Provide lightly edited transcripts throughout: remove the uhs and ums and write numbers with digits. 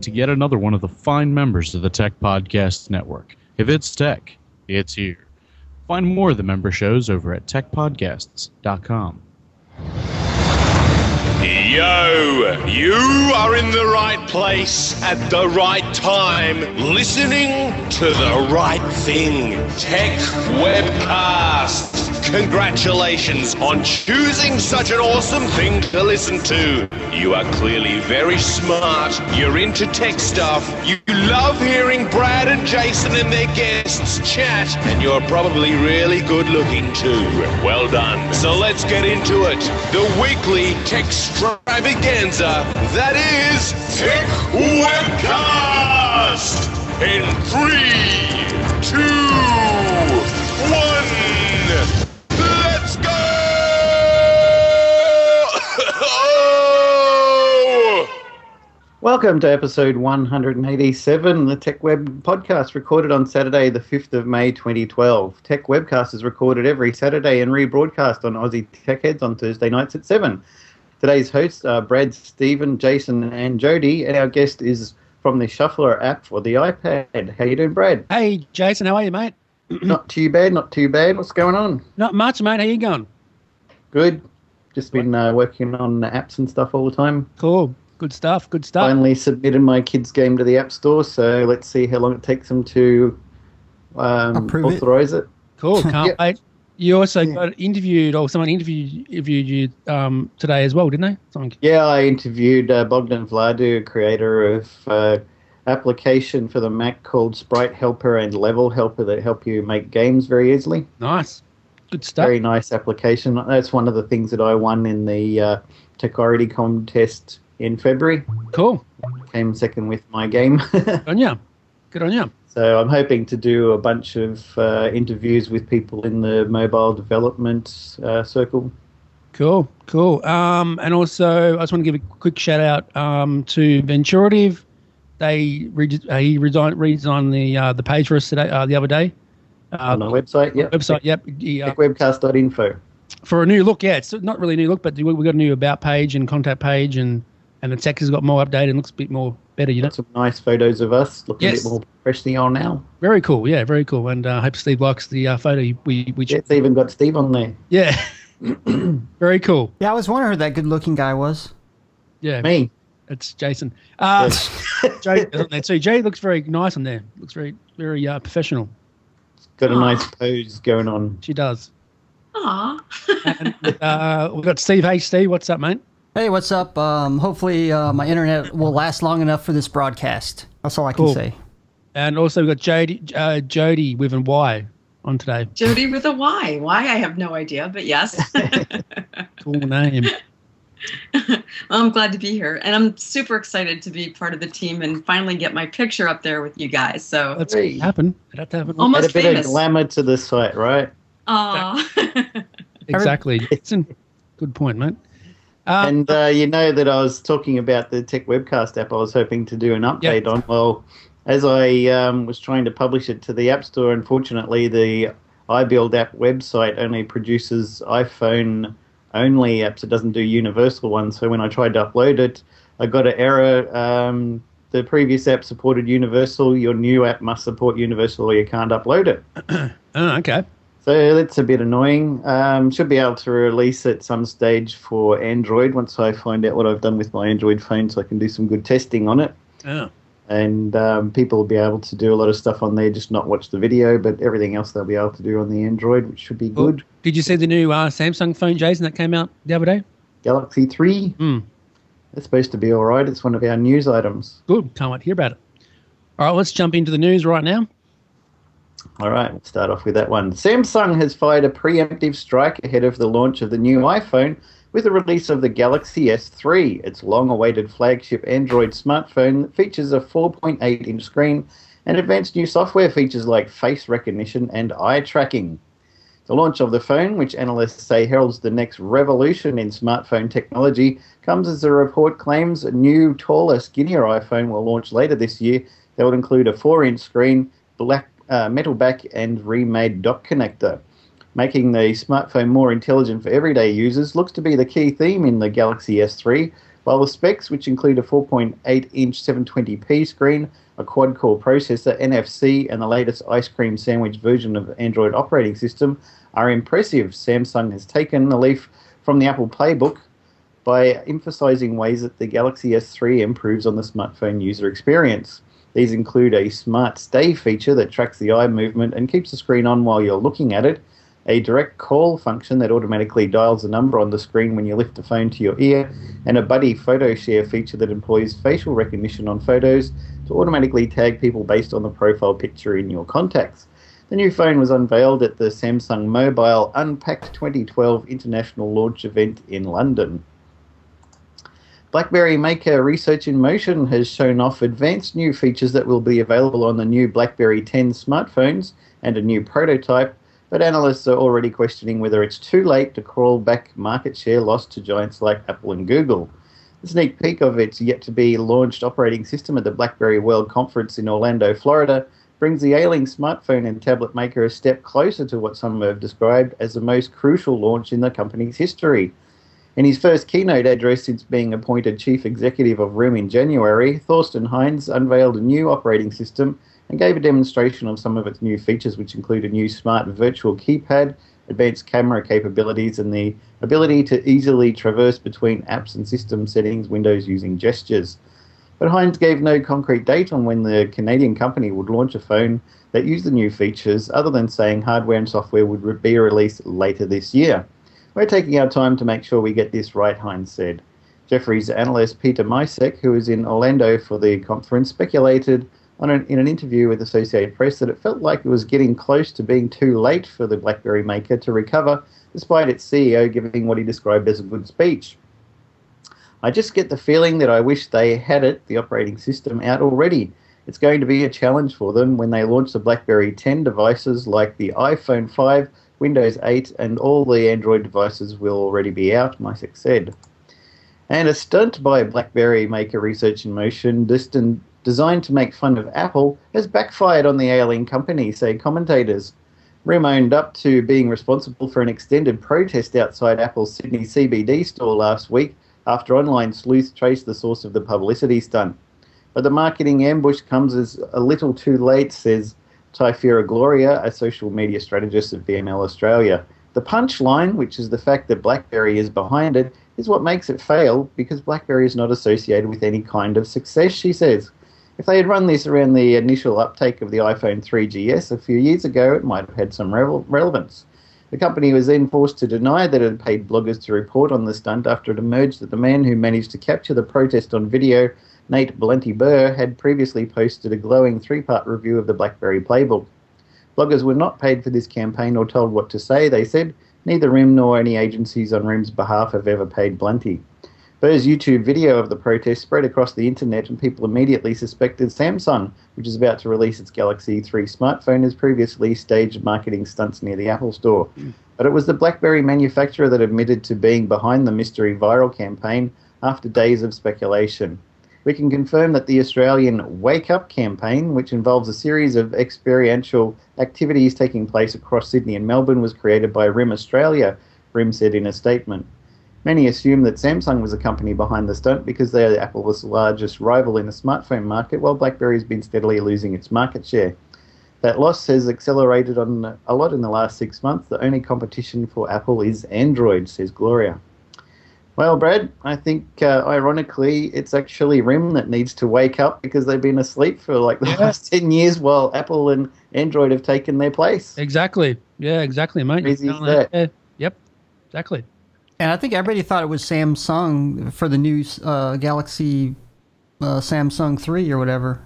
to yet another one of the fine members of the Tech Podcast Network. If it's tech, it's here. Find more of the member shows over at techpodcasts.com. Yo, you are in the right place at the right time, listening to the right thing. Tech Webcast. Congratulations on choosing such an awesome thing to listen to. You are clearly very smart. You're into tech stuff. You love hearing Brad and Jason and their guests chat. And you're probably really good looking too. Well done. So let's get into it. The weekly tech extravaganza that is Tech Webcast. In 3, 2, 1. Let's go! Welcome to episode 187, the Tech Web Podcast, recorded on Saturday, the 5th of May, 2012. Tech Webcast is recorded every Saturday and rebroadcast on Aussie Tech Heads on Thursday nights at 7. Today's hosts are Brad, Stephen, Jason, and Jody, and our guest is from the Shufflr app for the iPad. How you doing, Brad? Hey, Jason, how are you, mate? Not too bad, not too bad. What's going on? Not much, mate. How you going? Good. Just been working on apps and stuff all the time. Cool. Good stuff. Good stuff. Finally submitted my kids' game to the App Store, so let's see how long it takes them to authorize it. Cool. Can't wait. You also got interviewed, or someone interviewed you today as well, didn't they? Something. Yeah, I interviewed Bogdan Vladu, creator of application for the Mac called Sprite Helper and Level Helper that help you make games very easily. Nice. Good stuff. Very nice application. That's one of the things that I won in the Techority contest in February. Cool. Came second with my game. Good on you. Good on you. So I'm hoping to do a bunch of interviews with people in the mobile development circle. Cool. And also, I just want to give a quick shout out to Venturative. He redesigned the page for us today, the other day. On the website, yep. Techwebcast.info. For a new look, yeah. It's not really a new look, but we've got a new about page and contact page, and the text has got more updated and looks a bit more better, you know. Some nice photos of us looking a bit more professionally on now. Very cool, yeah, very cool. And I hope Steve likes the photo. It's even got Steve on there. Yeah. Very cool. Yeah, I was wondering who that good-looking guy was. Yeah. Me. It's Jason. Jay is on there too. Jay looks very nice on there. Looks very, very professional. Got a nice pose going on. She does. Aww. And we've got Steve. Hey, Steve, what's up, mate? Hey, what's up? Hopefully my internet will last long enough for this broadcast. That's all I can say. And also we've got Jody with a Y on today. Jody with a Y. Why? I have no idea, but yes. Cool name. Well, I'm glad to be here, and I'm super excited to be part of the team and finally get my picture up there with you guys. So that's happen. It had to happen. Almost Add a bit famous. of glamour to the site, right? Exactly. It's a good point, mate. And you know that I was talking about the Tech Webcast app I was hoping to do an update on. Well, as I was trying to publish it to the App Store, unfortunately the iBuild app website only produces iPhone-only apps. It doesn't do universal ones. So when I tried to upload it, I got an error. The previous app supported universal. Your new app must support universal or you can't upload it. Okay. So that's a bit annoying. Should be able to release at some stage for Android once I find out what I've done with my Android phone so I can do some good testing on it. Oh. And people will be able to do a lot of stuff on there, just not watch the video, but everything else they'll be able to do on the Android, which should be good. Did you see the new Samsung phone, Jason, that came out the other day? Galaxy 3? It's supposed to be all right. It's one of our news items. Good. Can't wait to hear about it. All right, let's jump into the news right now. All right, we'll start off with that one. Samsung has fired a preemptive strike ahead of the launch of the new iPhone with the release of the Galaxy S3, its long-awaited flagship Android smartphone that features a 4.8-inch screen and advanced new software features like face recognition and eye tracking. The launch of the phone, which analysts say heralds the next revolution in smartphone technology, comes as the report claims a new, taller, skinnier iPhone will launch later this year that will include a 4-inch screen, metal back and remade dock connector. Making the smartphone more intelligent for everyday users looks to be the key theme in the Galaxy S3, While the specs, which include a 4.8-inch 720p screen, a quad-core processor, NFC, and the latest ice cream sandwich version of Android operating system, are impressive, Samsung has taken the leaf from the Apple playbook by emphasizing ways that the Galaxy S3 improves on the smartphone user experience. These include a smart stay feature that tracks the eye movement and keeps the screen on while you're looking at it, a direct call function that automatically dials the number on the screen when you lift the phone to your ear, and a buddy photo share feature that employs facial recognition on photos to automatically tag people based on the profile picture in your contacts. The new phone was unveiled at the Samsung Mobile Unpacked 2012 International Launch event in London. BlackBerry maker Research in Motion has shown off advanced new features that will be available on the new BlackBerry 10 smartphones and a new prototype, but analysts are already questioning whether it's too late to crawl back market share lost to giants like Apple and Google. The sneak peek of its yet-to-be-launched operating system at the BlackBerry World Conference in Orlando, Florida, brings the ailing smartphone and tablet maker a step closer to what some have described as the most crucial launch in the company's history. In his first keynote address since being appointed chief executive of RIM in January, Thorsten Heinz unveiled a new operating system and gave a demonstration of some of its new features, which include a new smart virtual keypad, advanced camera capabilities, and the ability to easily traverse between apps and system settings windows using gestures. But Heinz gave no concrete date on when the Canadian company would launch a phone that used the new features, other than saying hardware and software would be released later this year. We're taking our time to make sure we get this right, Heinz said. Jefferies analyst Peter Misek, who was in Orlando for the conference, speculated in an interview with Associated Press that it felt like it was getting close to being too late for the BlackBerry maker to recover, despite its CEO giving what he described as a good speech. I just get the feeling that I wish they had the operating system out already. It's going to be a challenge for them when they launch the BlackBerry 10 devices like the iPhone 5, Windows 8, and all the Android devices will already be out, Misek said. And a stunt by BlackBerry maker Research in Motion, designed to make fun of Apple, has backfired on the ailing company, say commentators. RIM owned up to being responsible for an extended protest outside Apple's Sydney CBD store last week after online sleuths traced the source of the publicity stunt. But the marketing ambush comes as a little too late, says Typhira Gloria, a social media strategist at VML Australia. The punchline, which is the fact that BlackBerry is behind it, is what makes it fail because BlackBerry is not associated with any kind of success, she says. If they had run this around the initial uptake of the iPhone 3GS a few years ago, it might have had some relevance. The company was then forced to deny that it had paid bloggers to report on the stunt after it emerged that the man who managed to capture the protest on video, Nate Blenty-Burr, had previously posted a glowing 3-part review of the BlackBerry playbook. Bloggers were not paid for this campaign or told what to say, they said. Neither RIM nor any agencies on RIM's behalf have ever paid Blenty. Burr's YouTube video of the protest spread across the internet and people immediately suspected Samsung, which is about to release its Galaxy 3 smartphone, has previously staged marketing stunts near the Apple Store. But it was the BlackBerry manufacturer that admitted to being behind the mystery viral campaign after days of speculation. We can confirm that the Australian Wake Up campaign, which involves a series of experiential activities taking place across Sydney and Melbourne, was created by RIM Australia, RIM said in a statement. Many assume that Samsung was a company behind the stunt because they are Apple's largest rival in the smartphone market, while BlackBerry has been steadily losing its market share. That loss has accelerated on a lot in the last 6 months. The only competition for Apple is Android, says Gloria. Well, Brad, I think, ironically, it's actually RIM that needs to wake up because they've been asleep for like the last 10 years while Apple and Android have taken their place. Exactly. Yeah, exactly, mate. Easy as that. Yep, exactly. And I think everybody thought it was Samsung for the new Galaxy Samsung 3 or whatever.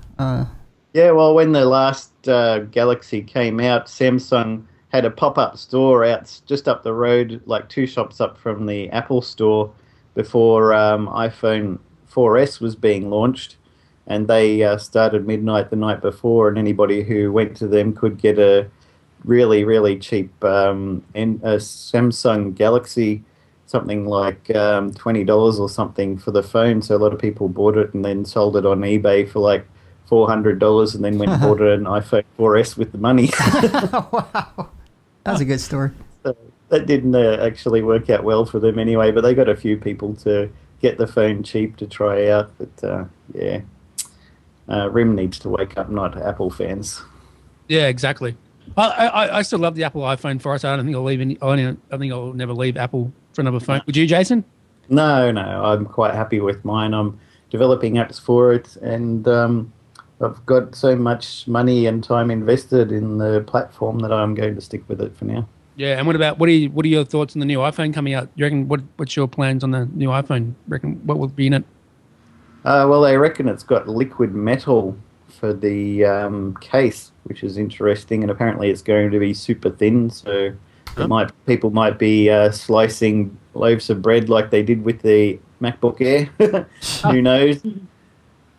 Yeah, well, when the last Galaxy came out, Samsung had a pop-up store out just up the road, like 2 shops up from the Apple store, before iPhone 4S was being launched. And they started midnight the night before, and anybody who went to them could get a really, really cheap a Samsung Galaxy, something like $20 or something for the phone. So a lot of people bought it and then sold it on eBay for like $400 and then went and bought an iPhone 4S with the money. Wow. That's a good story. So that didn't actually work out well for them anyway, but they got a few people to get the phone cheap to try out. But yeah, RIM needs to wake up, not Apple fans. Yeah, exactly. I still love the Apple iPhone for us. I don't think I'll leave any. I think I'll never leave Apple for another phone. Would you, Jason? No, I'm quite happy with mine. I'm developing apps for it, and I've got so much money and time invested in the platform that I'm going to stick with it for now. Yeah, and what are your thoughts on the new iPhone coming out? You reckon what's your plans on the new iPhone? Reckon what will be in it? Well, they reckon it's got liquid metal for the case, which is interesting, and apparently it's going to be super thin, so people might be slicing loaves of bread like they did with the MacBook Air. Who knows?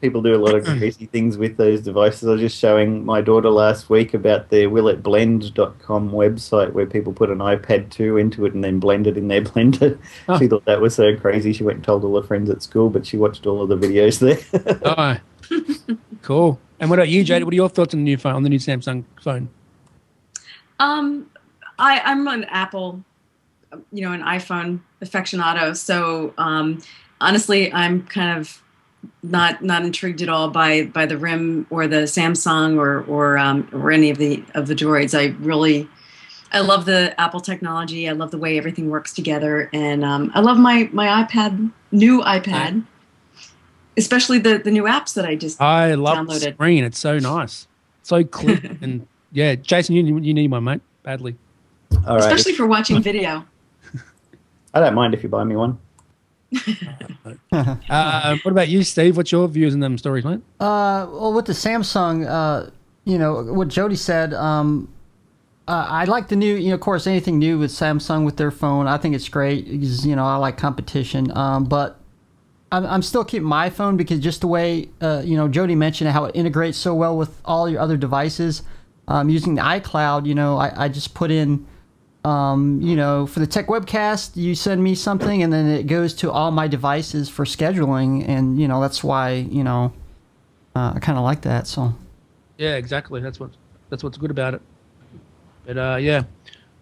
People do a lot of crazy things with those devices. I was just showing my daughter last week about the willitblend.com website where people put an iPad 2 into it and then blend it in their blender. She thought that was so crazy. She went and told all her friends at school, but she watched all of the videos there. Oh, cool. And what about you, Jade? What are your thoughts on the new phone, on the new Samsung phone? I'm an Apple, an iPhone aficionado. So honestly, I'm kind of not intrigued at all by the RIM or the Samsung or any of the droids. I love the Apple technology. I love the way everything works together, and I love my new iPad, especially the new apps that I just I love downloaded. The screen. It's so nice, so clear, and yeah, Jason, you need one, mate, badly. All right. Especially for watching video. I don't mind if you buy me one. What about you, Steve? What's your views on them stories, mate? Well, with the Samsung, what Jody said, I like the new, of course, anything new with Samsung with their phone, I think it's great because, I like competition. But I'm still keeping my phone because just the way, Jody mentioned how it integrates so well with all your other devices. Using the iCloud, I just put in, for the tech webcast, you send me something and then it goes to all my devices for scheduling. And, that's why, I kind of like that. So, yeah, exactly. That's what's good about it. But, yeah.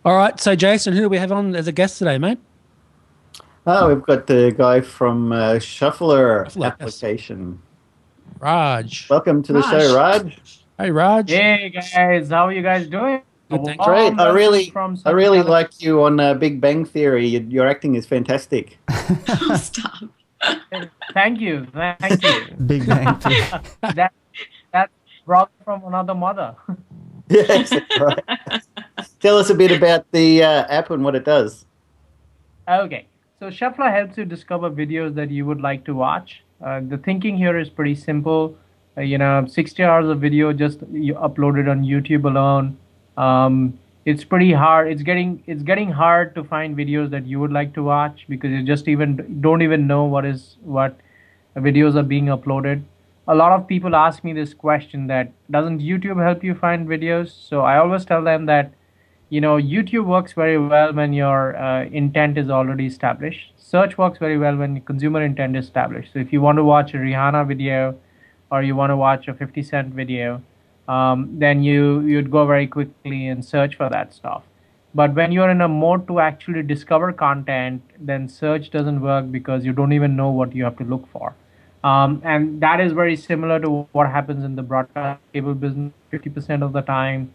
All right. So, Jason, who do we have on as a guest today, mate? Oh, we've got the guy from Shufflr application. Yes. Raj. Welcome to the show, Raj. Hey, Raj. Hey, guys. How are you guys doing? Great. I really like you on Big Bang Theory. Your acting is fantastic. Oh, stop. Thank you. Big Bang Theory. That's brought from another mother. Yes, right. Tell us a bit about the app and what it does. Okay. So Shufflr helps you discover videos that you would like to watch. The thinking here is pretty simple. 60 hours of video just you uploaded on YouTube alone. It's pretty hard. It's getting hard to find videos that you would like to watch because you just don't even know what videos are being uploaded. A lot of people ask me this question that doesn't YouTube help you find videos? So I always tell them that YouTube works very well when your intent is already established. Search works very well when consumer intent is established. So if you want to watch a Rihanna video or you want to watch a 50 Cent video, then you'd go very quickly and search for that stuff. But when you're in a mode to actually discover content, then search doesn't work because you don't even know what you have to look for. And that is very similar to what happens in the broadcast cable business. 50% of the time,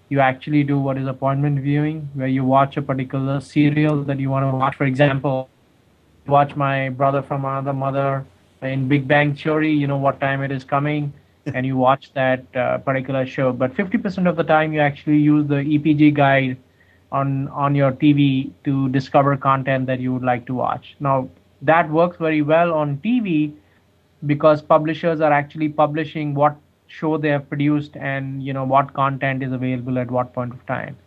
you actually do what is appointment viewing, where you watch a particular serial that you want to watch. For example, watch My Brother from Another Mother in Big Bang Theory, you know what time it is coming, and you watch that particular show. But 50% of the time, you actually use the EPG guide on your TV to discover content that you would like to watch. Now, that works very well on TV because publishers are actually publishing what show they have produced and what content is available at what point of time.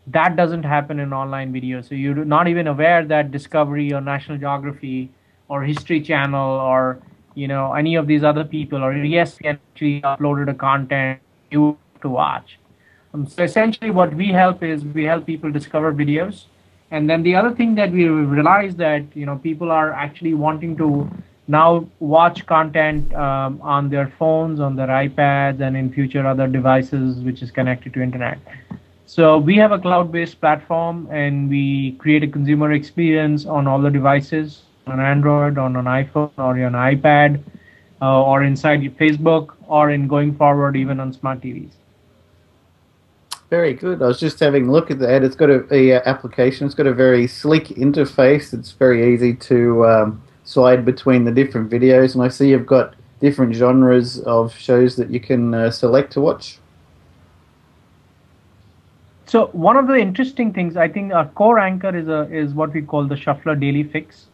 That doesn't happen in online video. So you're not even aware that Discovery or National Geography or History Channel or any of these other people or ESPN actually uploaded a content you have to watch. So essentially what we help people discover videos. And then the other thing that we realize that people are actually wanting to now watch content on their phones, on their iPads, and in future other devices which is connected to internet. So we have a cloud-based platform, and we create a consumer experience on all the devices. an Android, on an iPhone, or on an iPad, or inside your Facebook, or in going forward even on smart TVs. Very good. I was just having a look at that. It's got a application. It's got a very sleek interface. It's very easy to slide between the different videos, and I see you've got different genres of shows that you can select to watch. So one of the interesting things, I think our core anchor is what we call the Shufflr Daily Fix.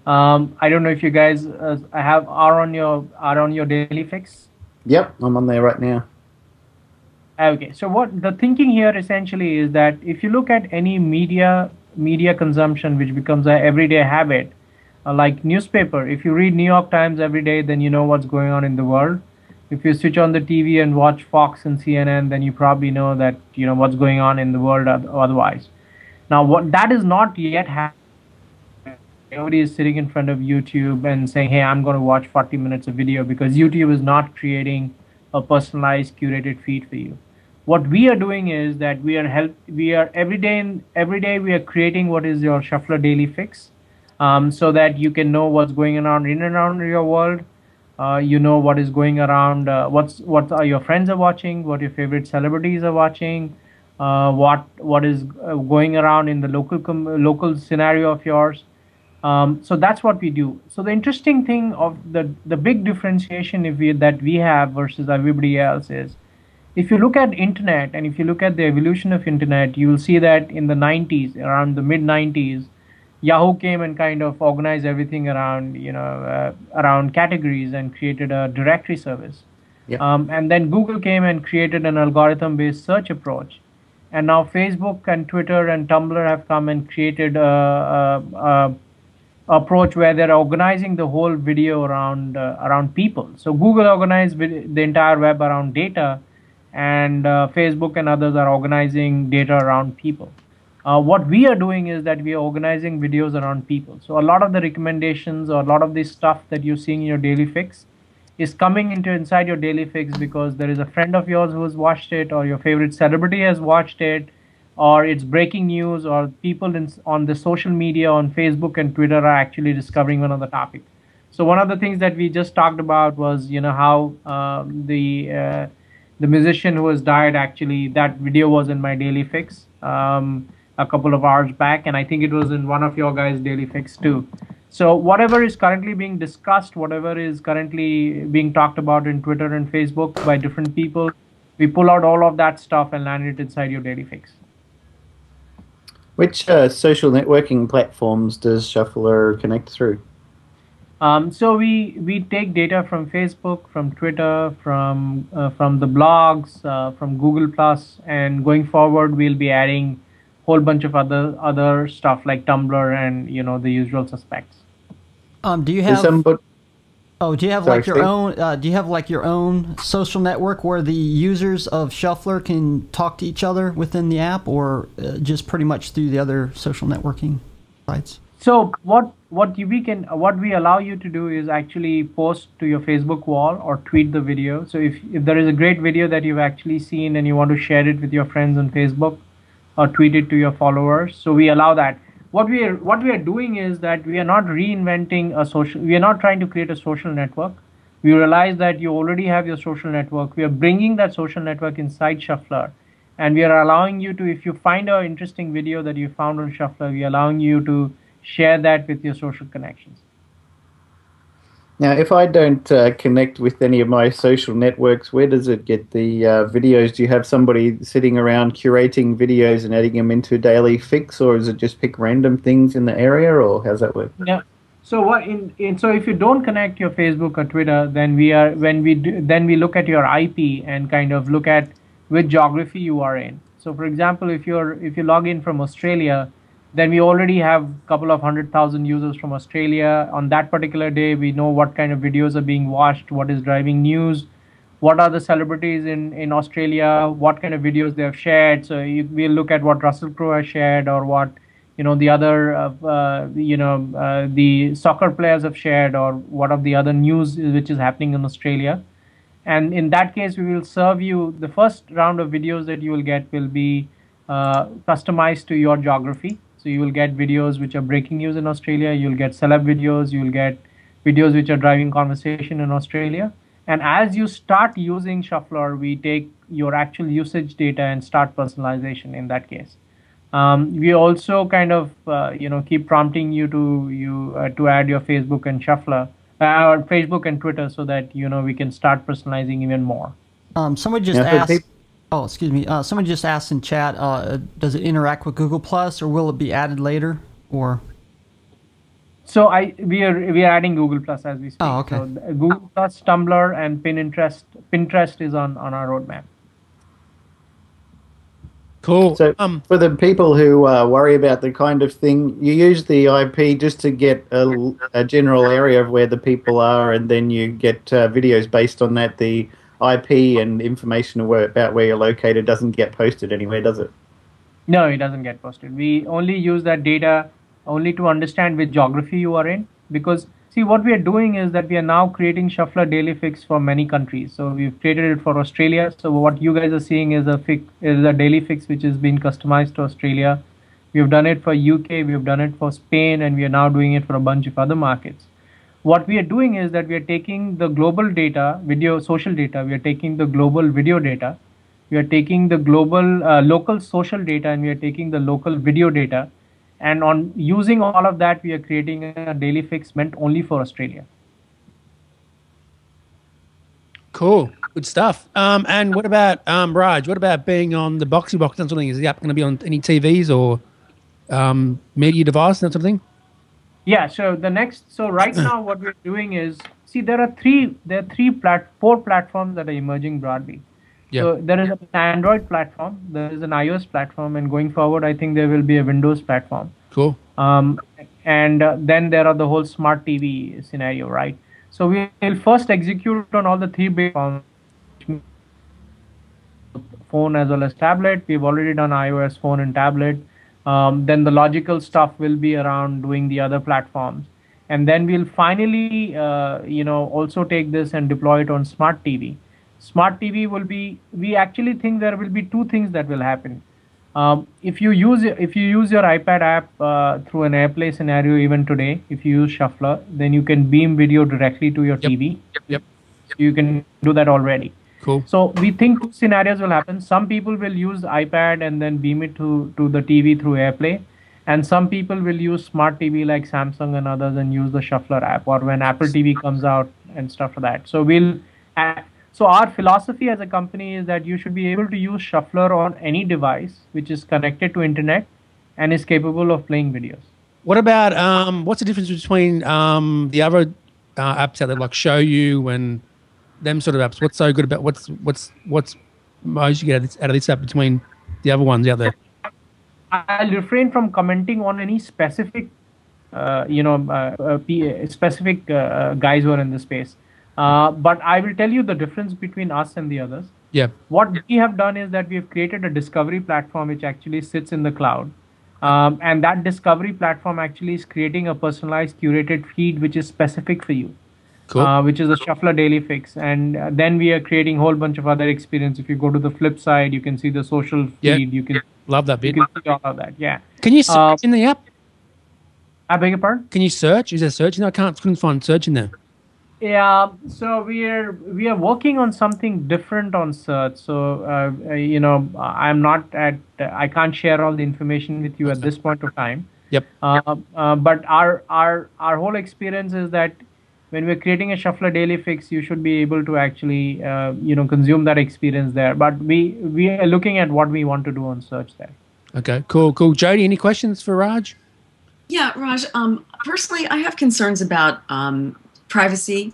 I don't know if you guys are on your Daily Fix. Yep, I'm on there right now. Okay, so what the thinking here essentially is that if you look at any media consumption, which becomes an everyday habit, like newspaper, if you read New York Times every day, then you know what's going on in the world. If you switch on the TV and watch Fox and CNN, then you probably know that you know what's going on in the world otherwise. Now, what that is not yet happening. Nobody is sitting in front of YouTube and saying, "Hey, I'm going to watch 40 minutes of video," because YouTube is not creating a personalized, curated feed for you. What we are doing is that we are every day we are creating what is your Shufflr Daily Fix, so that you can know what's going on in and around your world. You know what is going around, what are your friends are watching, what your favorite celebrities are watching, what is going around in the local scenario of yours. So that's what we do. So the interesting thing of the big differentiation that we have versus everybody else is, if you look at internet and if you look at the evolution of internet, you will see that in the 90s, around the mid 90s, Yahoo came and kind of organized everything around, around categories and created a directory service. Yep. And then Google came and created an algorithm-based search approach. And now Facebook and Twitter and Tumblr have come and created a approach where they're organizing the whole video around people. So Google organized the entire web around data, and Facebook and others are organizing data around people. What we are doing is that we are organizing videos around people. So a lot of the recommendations or a lot of this stuff that you're seeing in your Daily Fix is coming inside your Daily Fix because there is a friend of yours who has watched it, or your favorite celebrity has watched it, or it's breaking news, or people on the social media on Facebook and Twitter are actually discovering one of the topic. So one of the things that we just talked about was, how the musician who has died, actually that video was in my Daily Fix a couple of hours back, and I think it was in one of your guys' Daily Fix too. So whatever is currently being discussed, whatever is currently being talked about in Twitter and Facebook by different people, we pull out all of that stuff and land it inside your Daily Fix. Which social networking platforms does Shufflr connect through? So we take data from Facebook, from Twitter, from the blogs, from Google Plus, and going forward we'll be adding a whole bunch of other stuff like Tumblr and the usual suspects. Do you have? Do you have Sorry, like your own? Do you have like your own social network where the users of Shufflr can talk to each other within the app, or just pretty much through the other social networking sites? So what we allow you to do is actually post to your Facebook wall or tweet the video. So if there is a great video that you've actually seen and you want to share it with your friends on Facebook, or tweet it to your followers, so we allow that. What we are doing is that we are not reinventing we are not trying to create a social network. We realize that you already have your social network. We are bringing that social network inside Shufflr, and we are allowing you to, if you find an interesting video that you found on Shufflr, we are allowing you to share that with your social connections. Now, if I don't connect with any of my social networks, where does it get the videos? Do you have somebody sitting around curating videos and adding them into Daily Fix, or is it just pick random things in the area, or how's that work? Yeah. So so if you don't connect your Facebook or Twitter, then we look at your IP and kind of look at which geography you are in. So for example, if you log in from Australia, then we already have a couple of 100,000 users from Australia. On that particular day, we know what kind of videos are being watched, what is driving news, what are the celebrities in Australia, what kind of videos they have shared. So we'll look at what Russell Crowe has shared, or what the other the soccer players have shared, or what of the other news which is happening in Australia. And in that case, we will serve you, the first round of videos that you will get will be customized to your geography. So you will get videos which are breaking news in Australia. You'll get celeb videos. You'll get videos which are driving conversation in Australia. And as you start using Shufflr, we take your actual usage data and start personalization in that case. We also kind of keep prompting you to add your Facebook and Shufflr, or Facebook and Twitter, so that we can start personalizing even more. Someone just asked. Oh, excuse me. Someone just asked in chat. Does it interact with Google Plus, or will it be added later? Or so we are adding Google Plus as we speak. Oh, okay. So Google Plus, Tumblr, and Pinterest is on our roadmap. Cool. So for the people who worry about the kind of thing, you use the IP just to get a general area of where the people are, and then you get videos based on that. The IP and information about where you're located doesn't get posted anywhere, does it? No, it doesn't get posted. We only use that data only to understand which geography you are in. Because, see, what we are doing is that we are now creating Shufflr Daily Fix for many countries. So we've created it for Australia. So what you guys are seeing is a daily fix which has been customized to Australia. We've done it for UK, we've done it for Spain, and we are now doing it for a bunch of other markets. What we are doing is that we are taking the global data, social data, we are taking the global video data, we are taking the global local social data, and we are taking the local video data. And on using all of that, we are creating a daily fix meant only for Australia. Cool. Good stuff. And what about, Raj, what about being on the Boxy Box and something? Is the app going to be on any TVs or media device and that sort of thing? Yeah, so right now what we're doing is, see, there are four platforms that are emerging broadly. Yep. So there is an Android platform, there is an iOS platform, and going forward, I think there will be a Windows platform. Cool. And then there are the whole smart TV scenario, right? So we will first execute on all the three big platforms, phone as well as tablet. We've already done iOS, phone, and tablet. Then the logical stuff will be around doing the other platforms. And then we'll finally, also take this and deploy it on smart TV. Smart TV will be, we actually think there will be two things that will happen. If you use your iPad app through an AirPlay scenario even today, if you use Shufflr, then you can beam video directly to your TV. Yep. You can do that already. Cool. So we think two scenarios will happen. Some people will use iPad and then beam it to the TV through AirPlay. And some people will use smart TV like Samsung and others and use the Shufflr app, or when Apple TV comes out and stuff like that. So our philosophy as a company is that you should be able to use Shufflr on any device which is connected to internet and is capable of playing videos. What about, what's the difference between the other apps out there like Show You and them sort of apps? What's so good about, what's most you get out of this app between the other ones out there? I'll refrain from commenting on any specific, specific guys who are in the space. But I will tell you the difference between us and the others. Yeah. What we have done is that we have created a discovery platform which actually sits in the cloud. And that discovery platform actually is creating a personalized curated feed which is specific for you. Cool. Which is a Shufflr Daily Fix. And then we are creating a whole bunch of other experience. If you go to the flip side, you can see the social feed. You can love that bit. You can see all of that. Yeah. Can you search in the app? I beg your pardon? Can you search? Is there search? No, I couldn't find search in there. Yeah, so we are working on something different on search. So I can't share all the information with you at this point of time. Yep. But our whole experience is that when we're creating a Shufflr Daily Fix, you should be able to actually consume that experience there. But we are looking at what we want to do on search there. Okay, cool. Jody, any questions for Raj? Yeah, Raj. Personally, I have concerns about privacy,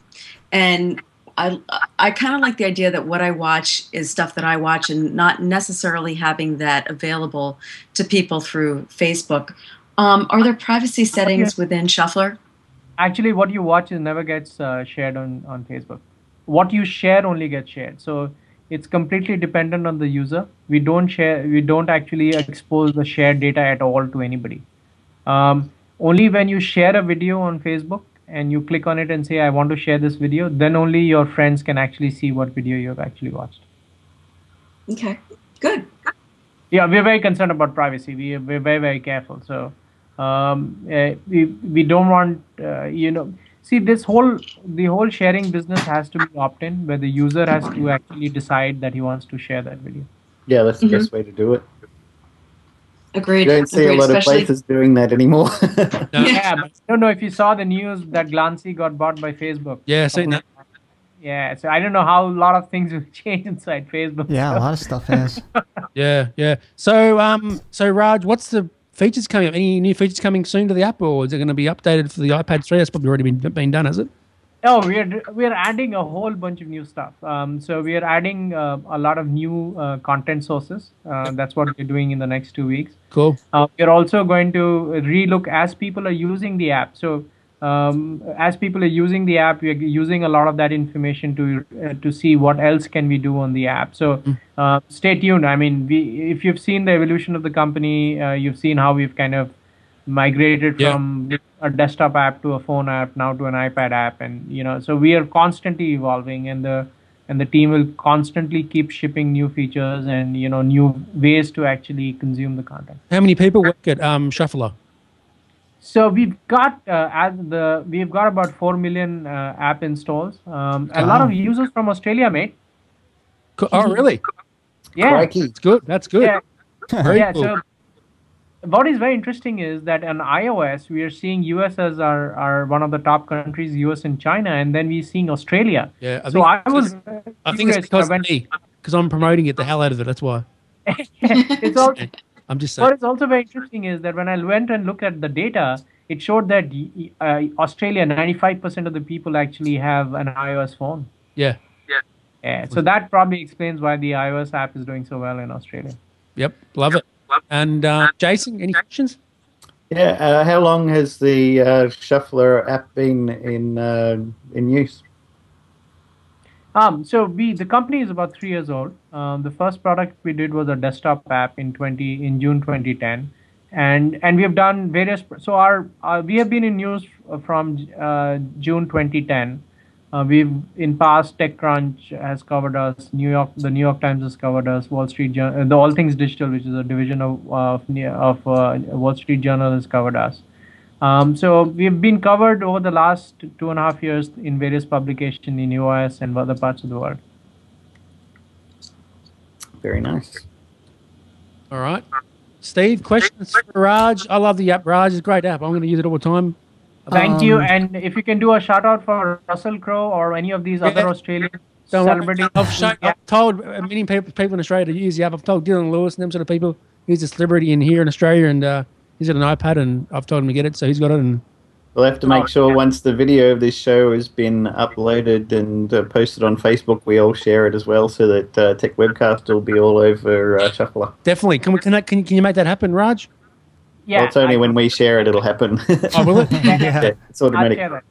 and I kind of like the idea that what I watch is stuff that I watch, and not necessarily having that available to people through Facebook. Are there privacy settings within Shufflr? Actually, what you watch never gets shared on Facebook. What you share only gets shared. So it's completely dependent on the user. We don't actually expose the shared data at all to anybody. Only when you share a video on Facebook and you click on it and say, I want to share this video, then only your friends can actually see what video you have actually watched. Okay, good. Yeah, we're very concerned about privacy. We're very, very careful. So We don't want see the whole sharing business has to be opt-in, where the user has to actually decide that he wants to share that video. Yeah, that's the best way to do it. Agreed. You don't see a lot of Especially- places doing that anymore. Yeah, but I don't know if you saw the news that Glancy got bought by Facebook. Yeah, seen that. Yeah, so I don't know how a lot of things will change inside Facebook. Yeah, so. a lot of stuff has. Yeah. So Raj, what's the features coming up? Any new features coming soon to the app, or is it going to be updated for the iPad 3? That's probably already been done, has it? Oh, we're adding a whole bunch of new stuff. So we are adding a lot of new content sources. That's what we're doing in the next 2 weeks. Cool. We're also going to relook as people are using the app. So as people are using the app, we're using a lot of that information to see what else can we do on the app. So stay tuned. I mean, if you've seen the evolution of the company, you've seen how we've kind of migrated from a desktop app to a phone app, now to an iPad app, and so we are constantly evolving, and the team will constantly keep shipping new features and new ways to actually consume the content. How many people work at Shufflr? So we've got about 4 million app installs. A lot of users from Australia, mate. Oh, really? Yeah, Crikey. That's good. That's good. yeah. Very Yeah, cool. so what is very interesting is that on iOS, we are seeing US as our one of the top countries, US and China, and then we're seeing Australia. Yeah, I think it's because I'm promoting it the hell out of it. That's why. It's also, I'm just saying. what is also very interesting is that when I went and looked at the data, it showed that Australia, 95% of the people actually have an iOS phone. Yeah. Yeah, so that probably explains why the iOS app is doing so well in Australia. Yep. Love it. And Jason, any questions? Yeah, how long has the Shufflr app been in use? So the company is about 3 years old. The first product we did was a desktop app in June 2010, and we have done various. So we have been in use from June 2010. We've in past TechCrunch has covered us. The New York Times has covered us. Wall Street Journal, the All Things Digital, which is a division of Wall Street Journal, has covered us. So we've been covered over the last 2.5 years in various publications in US and other parts of the world. Very nice. All right. Steve, questions for Raj? I love the app, Raj. It's a great app. I'm going to use it all the time. Thank you. And if you can do a shout out for Russell Crowe or any of these other Australian celebrities. I've told many people in Australia to use the app. I've told Dylan Lewis and them sort of people. He's a celebrity in here in Australia, and he's got an iPad, and I've told him to get it, so he's got it. And We'll have to make sure once the video of this show has been uploaded and posted on Facebook, we all share it as well, so that Tech Webcast will be all over Shufflr. definitely, can you make that happen, Raj? Yeah, Well, it's only when we share it, it'll happen. Oh, will it? Yeah, it's I'll automatic. share that.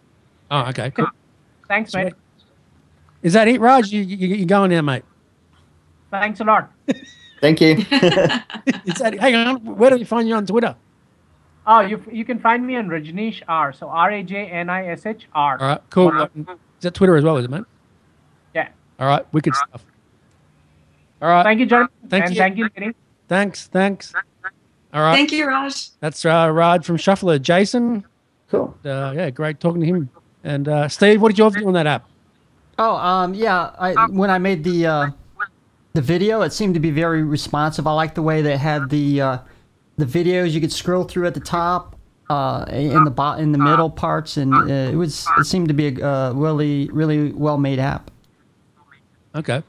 Oh, okay, cool. Thanks, mate. Is that it, Raj? You going now, mate? Thanks a lot. Thank you. Hang on, where do we find you on Twitter? Oh, you can find me on Rajnish R. So Rajnish R. All right, cool. Is that Twitter as well, is it, mate? Yeah. All right, wicked stuff. All right. Thank you, John. Thank you. Thank you, Lenny. Thanks. All right. Thank you, Raj. That's Raj from Shufflr. Jason, Cool. yeah, great talking to him. And Steve, what did you have to do on that app? Oh, yeah. When I made the video, it seemed to be very responsive. I like the way they had the videos you could scroll through at the top, in the middle parts, and it seemed to be a really well made app. Okay.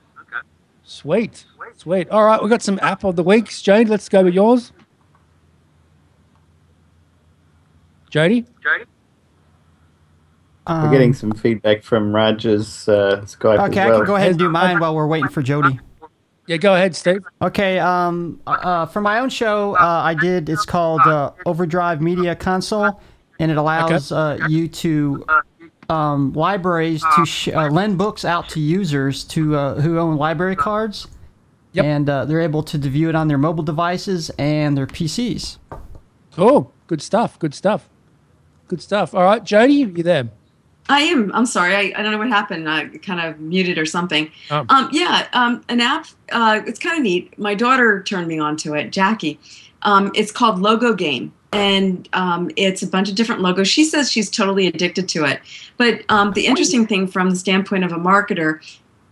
Sweet. All right, we've got some app of the weeks. Jade, let's go with yours. Jody? We're getting some feedback from Raj's Skype as well. Okay, I can go ahead and do mine while we're waiting for Jody. Yeah, go ahead, Steve. Okay, for my own show, it's called Overdrive Media Console, and it allows you to libraries to lend books out to users who own library cards, and they're able to view it on their mobile devices and their PCs. Cool. Good stuff. All right, Jody, you there? I am. I'm sorry. I don't know what happened. I kind of muted or something. An app. It's kind of neat. My daughter turned me on to it, Jackie. It's called Logo Game. and it's a bunch of different logos. She says she's totally addicted to it. But the interesting thing from the standpoint of a marketer,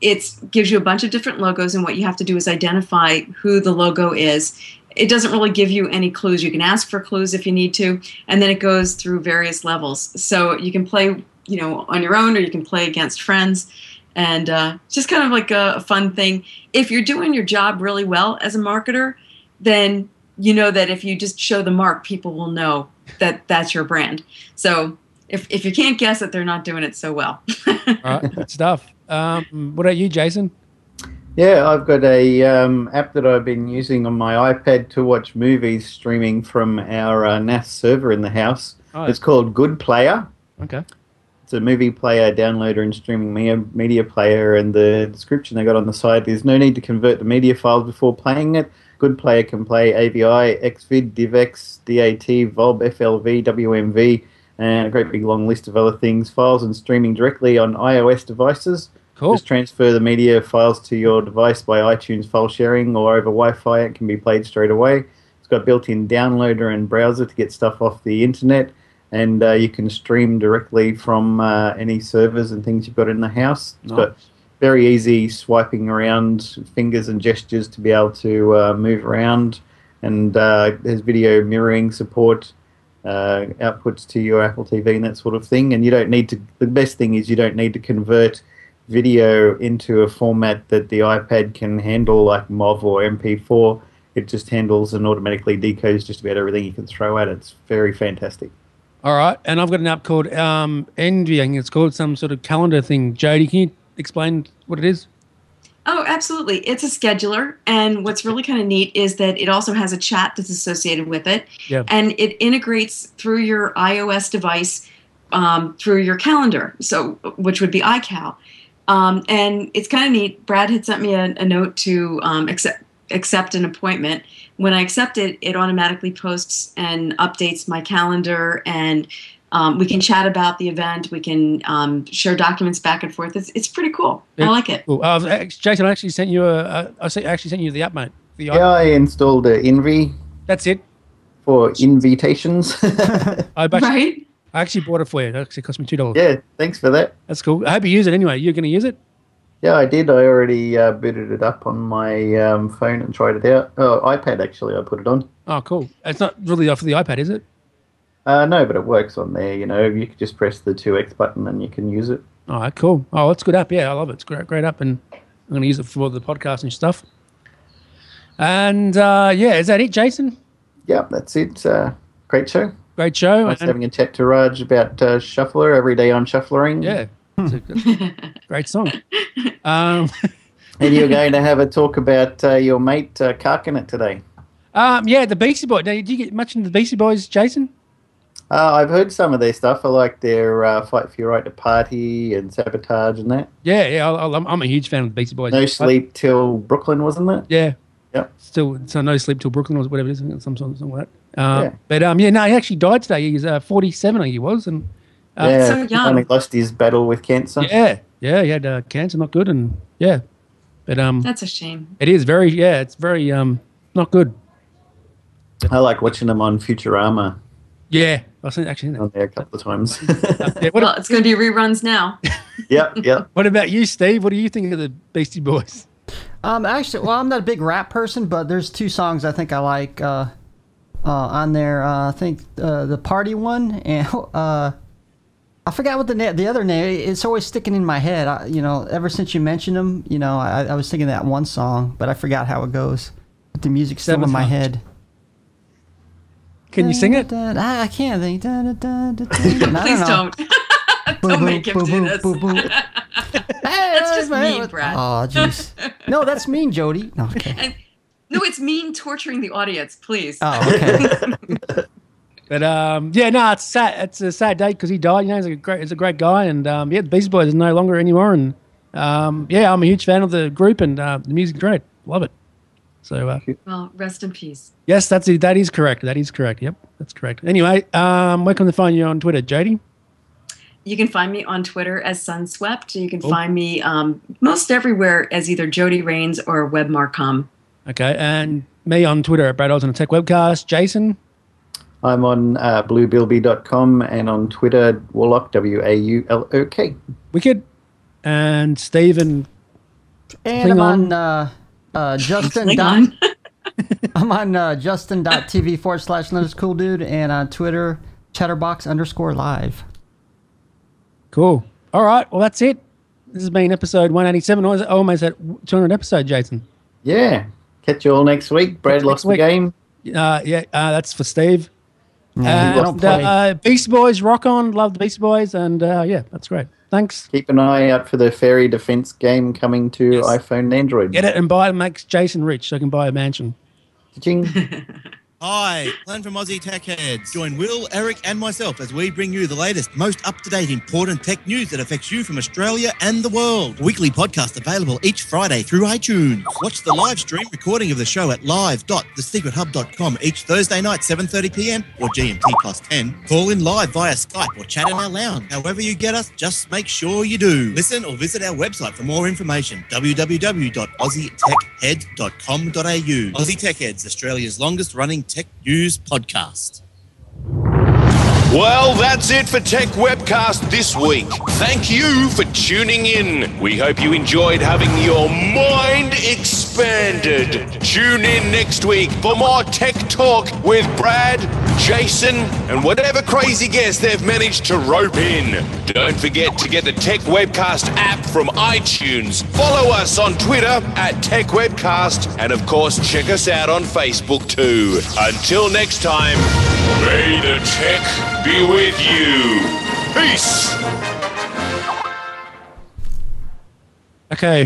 it gives you a bunch of different logos, and what you have to do is identify who the logo is. It doesn't really give you any clues. You can ask for clues if you need to, and then it goes through various levels. So you can play, on your own, or you can play against friends, and just kind of like a fun thing. If you're doing your job really well as a marketer, then you know that if you just show the mark, people will know that that's your brand. So if you can't guess it, they're not doing it so well. All right, good stuff. What about you, Jason? Yeah, I've got a app that I've been using on my iPad to watch movies streaming from our NAS server in the house. Oh. It's called Good Player. Okay. It's a movie player, downloader, and streaming media player. And the description they got on the site is no need to convert the media files before playing it. Good Player can play AVI, XVID, DivX, DAT, VOB, FLV, WMV, and a great big long list of other things. Files and streaming directly on iOS devices. Cool. Just transfer the media files to your device by iTunes file sharing or over Wi-Fi. It can be played straight away. It's got built-in downloader and browser to get stuff off the internet, and you can stream directly from any servers and things you've got in the house. It's got very easy swiping around, fingers and gestures to be able to move around, and there's video mirroring support, outputs to your Apple TV and that sort of thing. And you don't need to. The best thing is you don't need to convert video into a format that the iPad can handle, like MOV or MP4. It just handles and automatically decodes just about everything you can throw at it. It's very fantastic. All right, and I've got an app called Envy. I think it's called some sort of calendar thing. Jody, can you explain what it is? Oh, absolutely. It's a scheduler, and what's really kind of neat is that it also has a chat that's associated with it, and it integrates through your iOS device through your calendar, so which would be iCal. And it's kind of neat. Brad had sent me a note to accept an appointment. When I accept it, it automatically posts and updates my calendar, and we can chat about the event. We can share documents back and forth. It's pretty cool. I like it. Cool. Jason, I actually sent you the app, mate. I installed Envy. That's it. For invitations. Right? I actually bought it for you. It actually cost me $2. Yeah, thanks for that. That's cool. I hope you use it anyway. You're going to use it? Yeah, I did. I already booted it up on my phone and tried it out. Oh, iPad, actually, I put it on. Oh, cool. It's not really for the iPad, is it? No, but it works on there. You can just press the 2X button and you can use it. All right, cool. Oh, that's a good app. Yeah, I love it. It's a great app, and I'm going to use it for the podcast and stuff. And, is that it, Jason? Yeah, that's it. Great show. Great show. Nice having a chat to Raj about Shufflr. Every day I'm shufflering. Yeah. It's a great song. And you're going to have a talk about your mate Karkin today. The Beastie Boys. Now, did you get much into the Beastie Boys, Jason? I've heard some of their stuff. I like their Fight for Your Right to Party and Sabotage and that. Yeah. I'm a huge fan of the Beastie Boys. No Sleep Till Brooklyn, wasn't it? Yeah. Yep. Still, so No Sleep Till Brooklyn or whatever it is, something like that. But he actually died today. He's 47, I think he was, and so young. Only lost his battle with cancer. Yeah, he had cancer, not good, and but that's a shame. It is very, it's very not good. I like watching them on Futurama. Yeah, I've seen that on there a couple of times. Well, it's going to be reruns now. Yep. What about you, Steve? What do you think of the Beastie Boys? Actually, well, I'm not a big rap person, but there's two songs I think I like on there. I think the Party one, and I forgot what the other name. It's always sticking in my head. Ever since you mentioned them, I was thinking that one song, but I forgot how it goes. But the music's still in my head. Can you sing it? I can't think. Please don't. Don't make him do this. That's just mean, Brad. Oh, jeez. No, that's mean, Jody. No, okay. No, it's mean torturing the audience, please. Oh, okay. But it's sad. It's a sad day because he died. He's a great guy, and the Beastie Boys is no longer anymore. And I'm a huge fan of the group, and the music's great. Love it. So well, rest in peace. Yes, that's it. That is correct. Yep, that's correct. Anyway, where can they find you on Twitter, Jody? You can find me on Twitter as Sunswept. You can find me most everywhere as either Jody Rains or WebMarcom. Okay, and me on Twitter at Brad Oz on a Tech Webcast. Jason? I'm on bluebilby.com and on Twitter, Warlock, Waulok. Wicked. And Stephen. And I'm on Justin. I'm on justin.tv/LeonardCoolDude and on Twitter, Chatterbox_live. Cool. All right. Well, that's it. This has been episode 187. Almost at 200 episode, Jason. Yeah. Catch you all next week. Brad lost the game. That's for Steve. Yeah, I don't play. Beast Boys, rock on. Love the Beast Boys. And that's great. Thanks. Keep an eye out for the Fairy Defense game coming to iPhone and Android. Get it and buy it. Makes Jason rich so I can buy a mansion. Ching. Hi, Glenn from Aussie Tech Heads. Join Will, Eric, and myself as we bring you the latest, most up-to-date, important tech news that affects you from Australia and the world. A weekly podcast available each Friday through iTunes. Watch the live stream recording of the show at live.thesecrethub.com each Thursday night, 7:30 p.m. or GMT +10. Call in live via Skype or chat in our lounge. However you get us, just make sure you do. Listen or visit our website for more information, www.aussietechhead.com.au. Aussie Tech Heads, Australia's longest-running tech news podcast. Well, that's it for Tech Webcast this week. Thank you for tuning in. We hope you enjoyed having your mind expanded. Tune in next week for more tech talk with Brad, Jason, and whatever crazy guest they've managed to rope in. Don't forget to get the Tech Webcast app from iTunes. Follow us on Twitter at Tech Webcast, and of course check us out on Facebook too. Until next time, may the tech be with you. Peace. Okay,